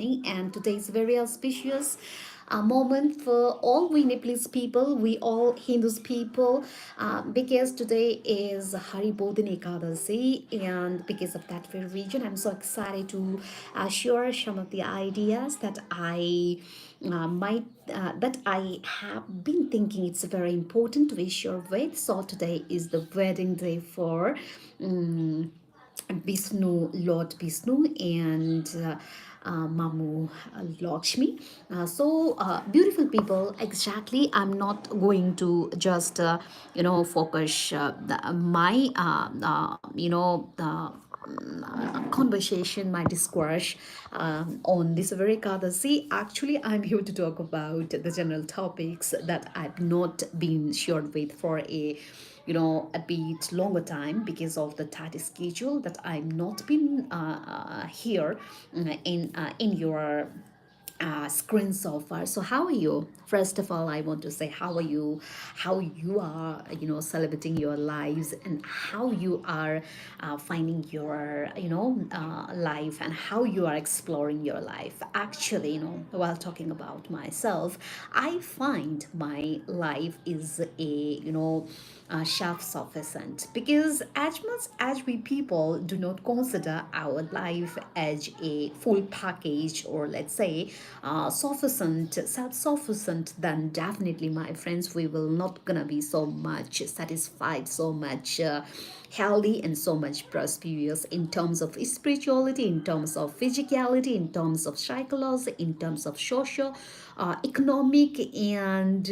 morning, and today is very auspicious moment for all we Nepalese people, we all Hindus people, because today is Haribodhin Ekadasi, and because of that very reason, I'm so excited to share some of the ideas that might that I have been thinking it's very important to be sure with. So today is the wedding day for. Um, Vishnu, Lord Vishnu, and Mamu Lakshmi. Beautiful people. Exactly. I'm not going to just focus my conversation, my discourse on this very Kadasi. Actually, I'm here to talk about the general topics that I've not been shared with for a bit longer time because of the tight schedule that I'm not been here in your screen so far. So how are you? First of all, I want to say how are you? How you are, celebrating your lives, and how you are finding your, life, and how you are exploring your life. Actually, while talking about myself, I find my life is a, self-sufficient, because as much as we people do not consider our life as a full package, or let's say sufficient, self-sufficient, then definitely, my friends, we will not gonna be so much satisfied, so much healthy, and so much prosperous in terms of spirituality, in terms of physicality, in terms of psychology, in terms of social, economic, and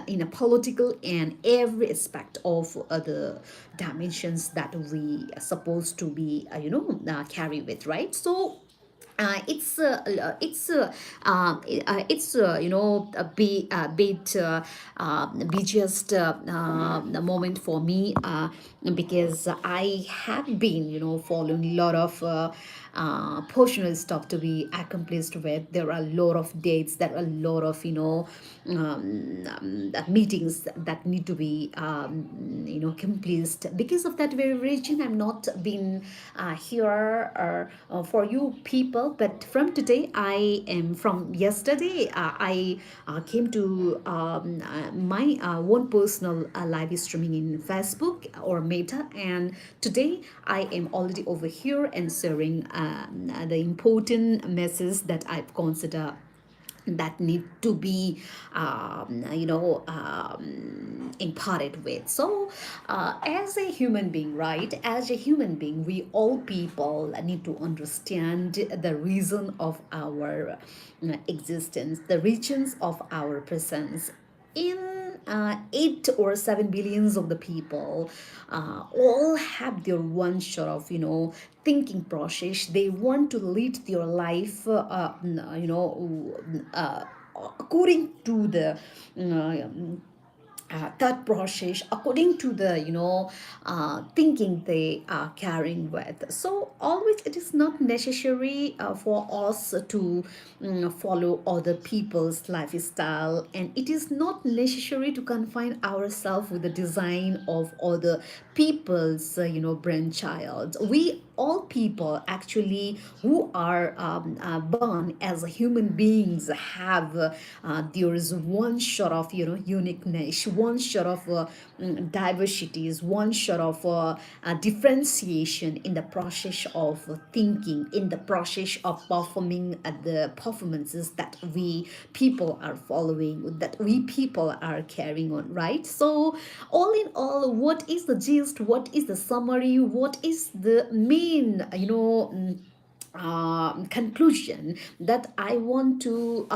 in a political, and every aspect of the dimensions that we are supposed to be carry with, right? So it's a bit be just a moment for me, because I have been following a lot of personal stuff to be accomplished with. There are a lot of dates, there are a lot of meetings that need to be completed. Because of that very reason, I'm not been here for you people. But from today, I am from yesterday, I came to my own personal live streaming in Facebook or Meta, and today I am already over here and sharing the important message that I've considered that need to be imparted with. So as a human being, right, as a human being, we all people need to understand the reason of our existence, the regions of our presence in 8 or 7 billions of the people, all have their one sort of thinking process. They want to lead their life according to the thought process, according to the thinking they are carrying with. So always it is not necessary for us to follow other people's lifestyle, and it is not necessary to confine ourselves with the design of other people's brainchild. We all people actually who are born as human beings have there is one sort of uniqueness, one sort of diversities, one sort of differentiation in the process of thinking, in the process of performing the performances that we people are following, that we people are carrying on, right? So all in all, what is the gist, what is the summary, what is the main conclusion that I want to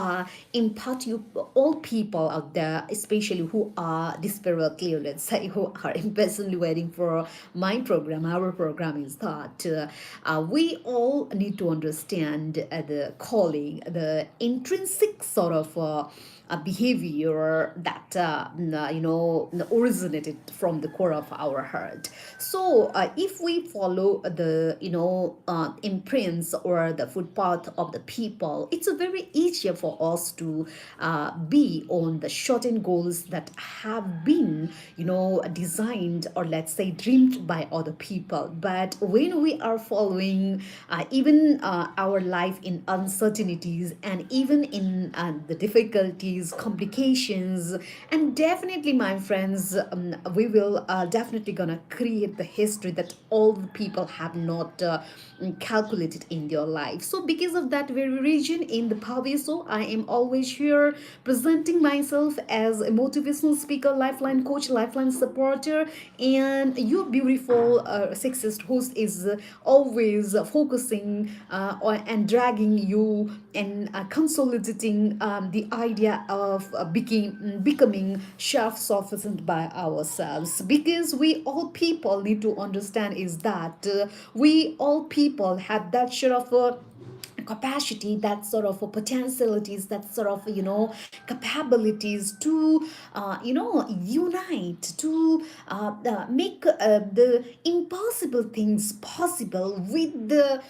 impart you all people out there, especially who are desperately, let's say, who are impatiently waiting for my program. Our program is that we all need to understand the calling, the intrinsic sort of a behavior that originated from the core of our heart. So if we follow the imprints streets or the footpath of the people, it's very easier for us to be on the shortened goals that have been, designed, or let's say dreamed by other people. But when we are following even our life in uncertainties, and even in the difficulties, complications, and definitely, my friends, we will definitely gonna create the history that all the people have not calculated in their life. So because of that very reason, in the Paviso, I am always here presenting myself as a motivational speaker, lifeline coach, lifeline supporter, and your beautiful sexist host is always focusing and dragging you and consolidating the idea of becoming self-sufficient by ourselves, because we all people need to understand is that we all people have that sort of capacity, that sort of potentialities, that sort of capabilities to unite, to make the impossible things possible with the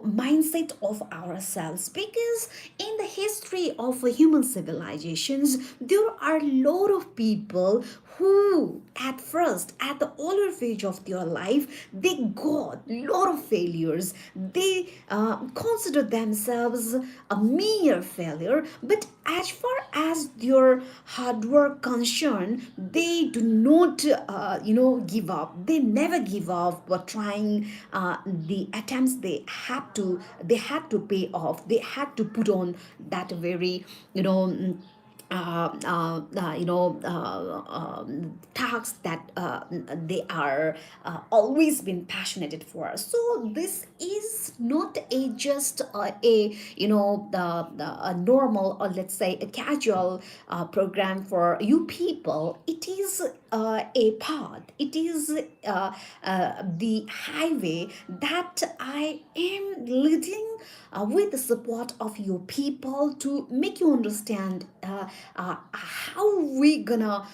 mindset of ourselves. Because in the history of human civilizations, there are a lot of people who at first, at the older age of their life, they got a lot of failures. They consider themselves a mere failure, but as far as their hard work concerned, they do not give up. They never give up, but trying the attempts, they had to pay off. They had to put on that very tasks that they are always been passionate for. So this is not a just a a normal, or let's say a casual program for you people. It is a path. It is the highway that I am leading with the support of your people to make you understand how we gonna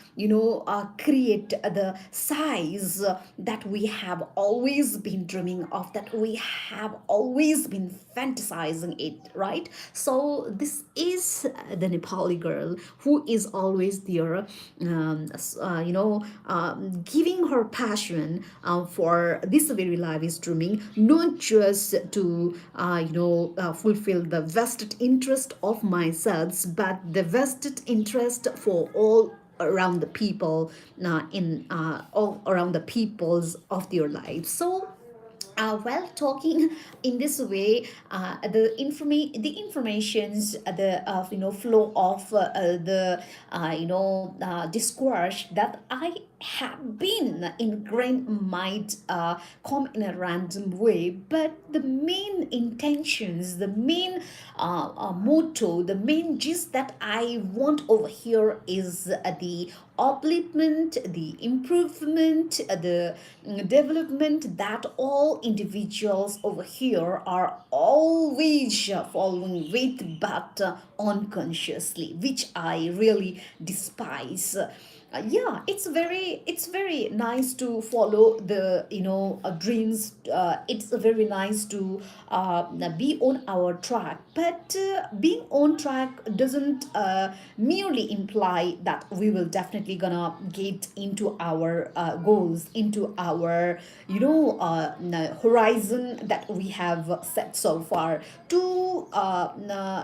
create the size that we have always been dreaming of, that we have always been fantasizing it, right? So this is the Nepali girl who is always there, giving her passion for this very life is dreaming, not just to fulfill the vested interest of myself, but the vested interest for all around the people, in all around the peoples of their lives. So while talking in this way, the informations, the flow of the discourse that I have been ingrained might come in a random way, but the main intentions, the main motto, the main gist that I want over here is the upliftment, the improvement, the development that all individuals over here are always following with, but unconsciously, which I really despise. Yeah, it's very nice to follow the dreams. It's very nice to be on our track, but being on track doesn't merely imply that we will definitely gonna get into our goals, into our horizon that we have set so far, to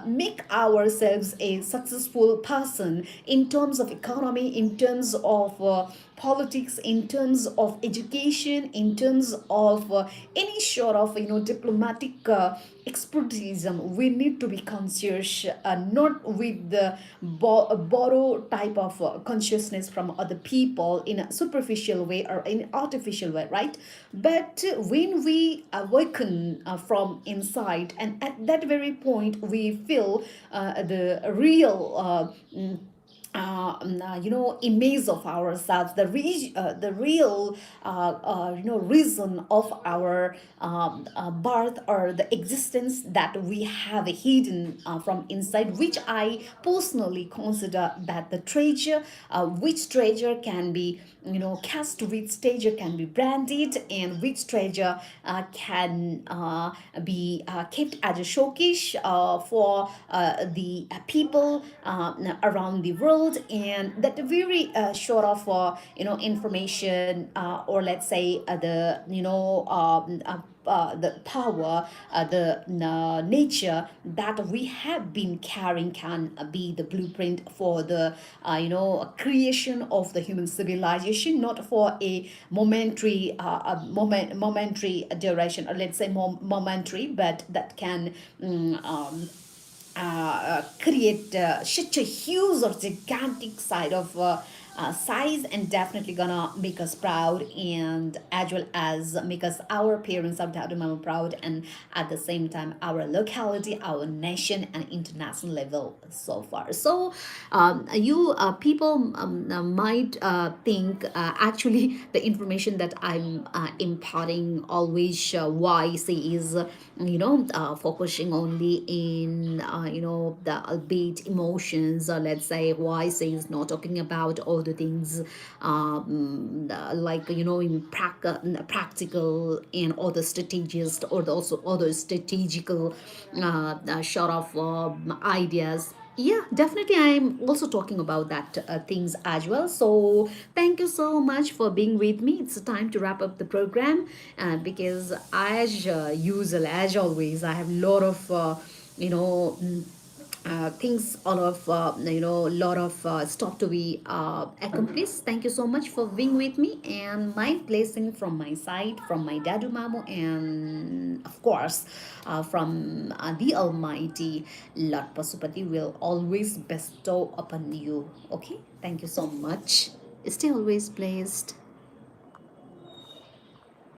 make ourselves a successful person in terms of economy, in terms of politics, in terms of education, in terms of any sort of diplomatic expertise. We need to be conscious, not with the borrow type of consciousness from other people in a superficial way or in artificial way, right? But when we awaken from inside, and at that very point we feel the real image of ourselves, the real reason of our birth, or the existence that we have hidden from inside, which I personally consider that the treasure, which treasure can be cast which treasure can be branded and which treasure can be kept as a showcase for the people around the world, and that very sort of information, or let's say the power, the nature that we have been carrying can be the blueprint for the creation of the human civilization, not for a momentary duration, or let's say momentary, but that can create such a huge or gigantic side of size, and definitely gonna make us proud, and as well as make us our parents of Dadumama proud, and at the same time our locality, our nation, and international level so far. So you people might think actually the information that I'm imparting always wise is focusing only in the albeit emotions, or let's say wise is not talking about all the things like in practical and other strategies, or also other strategical sort of ideas. Yeah, definitely I'm also talking about that things as well. So thank you so much for being with me. It's time to wrap up the program, because as usual, as always, I have a lot of you know mm, things, all of lot of stuff to be accomplished. Thank you so much for being with me, and my blessing from my side, from my dadu mamu, and of course from the almighty Lord Pasupati will always bestow upon you. Okay, thank you so much. Stay always blessed.